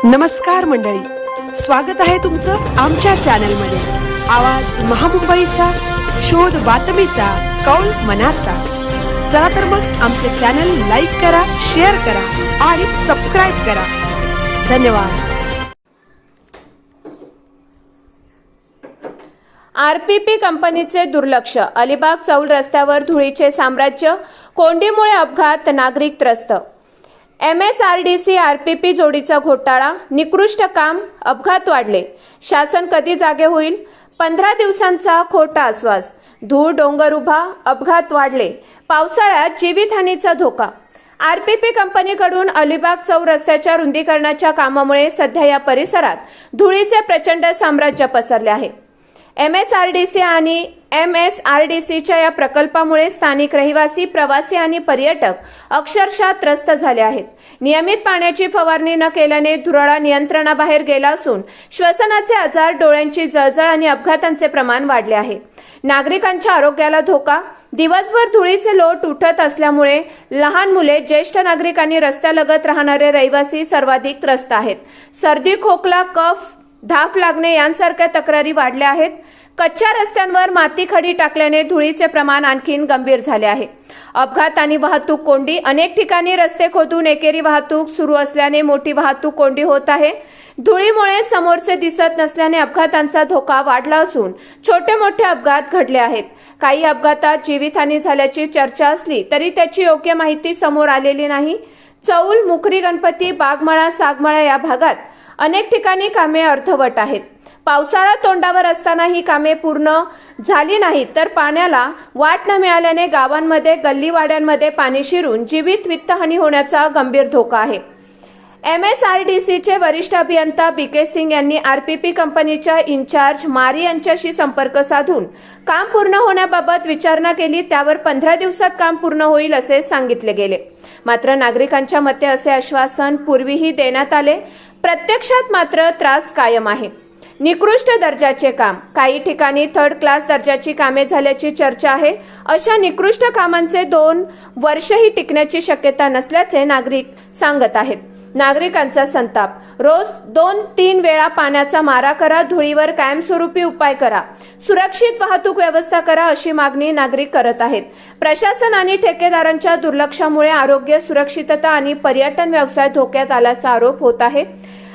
नमस्कार मंडळी, स्वागत आहे तुमचं आमच्या चॅनलमध्ये। आवाज महामुंबईचा, शोध बातमीचा, कौल मनाचा। चला तर मग आमचे चॅनल लाईक करा, शेअर करा आणि सबस्क्राइब करा। धन्यवाद। आरपीपी कंपनीचे दुर्लक्ष, अलिबाग चौल रस्त्यावर धुळीचे साम्राज्य, कोंडीमुळे अपघात, नागरिक त्रस्त। MSRDC आरपीपी जोडीचा घोटाळा, निकृष्ट काम, अपघात वाढले, शासन कधी जागे होईल? 15 दिवसांचा खोटा आश्वास, धूळ डोंगर उभा, अपघात वाढले, पावसाळ्यात जीवितहानीचा धोका। आरपीपी कंपनीकडून अलिबाग चौल रस्त्याच्या रुंदीकरणाच्या कामामुळे सध्या या परिसरात धुळीचे प्रचंड साम्राज्य पसरले आहे। MSRDC आणि MSRDCच्या या प्रकल्पामुळे स्थानिक रहिवासी, प्रवासी आणि पर्यटक अक्षरशः त्रस्त झाले आहेत। नियमित पाण्याची फवारणी न केल्याने धुराळा नियंत्रणाबाहेर गेला असून श्वसनाचे आजार, डोळ्यांची जळजळ आणि अपघातांचे प्रमाण वाढले आहे। नागरिकांच्या आरोग्याला धोका, दिवसभर धुळीचे लोट उठत असल्यामुळे लहान मुले, ज्येष्ठ नागरिक आणि रस्त्यालगत राहणारे रहिवासी सर्वाधिक त्रस्त आहेत। सर्दी, खोकला, कफ, धाप लागणे यांसारख्या तक्रारी वाढल्या आहेत। कच्च्या रस्त्यांवर माती खडी टाकल्याने धुळीचे प्रमाण आणखीन गंभीर झाले आहे। अपघात आणि वाहतूक कोंडी, अनेक ठिकाणी रस्ते खोदून एकेरी वाहतूक सुरू असल्याने मोठी वाहतूक कोंडी होत आहे। धुळीमुळे समोरचे दिसत नसल्याने अपघातांचा धोका वाढला असून छोटे मोठे अपघात घडले आहेत। काही अपघातात जीवितहानी झाल्याची चर्चा असली तरी त्याची योग्य माहिती समोर आलेली नाही। चौल, मुखरी, गणपती, बागमाळा, सागमाळा या भागात अनेक ठिकाणी कामे अर्धवट आहेत। पावसाळा तोंडावर असताना ही कामे पूर्ण झाली नाहीत तर पाण्याला वाट न मिळाल्याने गावांमध्ये, गल्लीवाड्यांमध्ये पाणी शिरून जीवित वित्तहानी होण्याचा गंभीर धोका आहे। MSRDCचे वरिष्ठ अभियंता BK सिंग यांनी आरपीपी कंपनीच्या इन्चार्ज मारी यांच्याशी संपर्क साधून काम पूर्ण होण्याबाबत विचारणा केली। त्यावर 15 दिवसात काम पूर्ण होईल असे सांगितले गेले। मात्र नागरिकांच्या मते असे आश्वासन पूर्वीही देण्यात आले, प्रत्यक्षात मात्र त्रास कायम आहे। निकृष्ट दर्जाचे काम, काही ठिकाणी थर्ड क्लास दर्जाची कामे झाल्याची चर्चा आहे। अशा निकृष्ट कामांचे 2 वर्षही टिकण्याची शक्यता नसल्याचे नागरिक सांगत आहेत। नागरिकांचा संताप, रोज 2-3 वेळा पाण्याचा मारा करा, धुळीवर कायमस्वरूपी उपाय करा, सुरक्षित वाहतूक व्यवस्था करा अशी मागणी नागरिक करत आहेत। प्रशासन आणि ठेकेदारांच्या दुर्लक्षामुळे आरोग्य, सुरक्षितता आणि पर्यटन व्यवसाय धोक्यात आल्याचा आरोप होत आहे।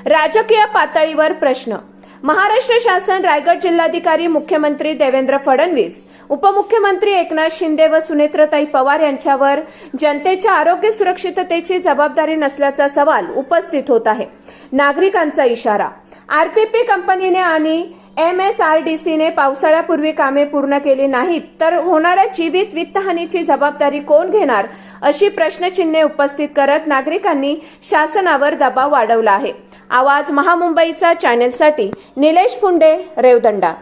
राजकीय पातळीवर प्रश्न, महाराष्ट्र शासन, रायगड जिल्हाधिकारी, मुख्यमंत्री देवेंद्र फडणवीस, उपमुख्यमंत्री एकनाथ शिंदे व सुनेत्रताई पवार यांच्यावर जनतेच्या आरोग्य सुरक्षिततेची जबाबदारी नसल्याचा सवाल उपस्थित होत आहे। नागरिकांचा इशारा, आरपीपी कंपनीने आणि MSRDCने पावसाळ्यापूर्वी कामे पूर्ण केली नाहीत तर होणाऱ्या जीवित वित्तहानीची जबाबदारी कोण घेणार अशी प्रश्नचिन्हे उपस्थित करत नागरिकांनी शासनावर दबाव वाढवला आहे। आवाज महामुंबईचा चॅनेलसाठी निलेश पुंडे, रेवदंडा।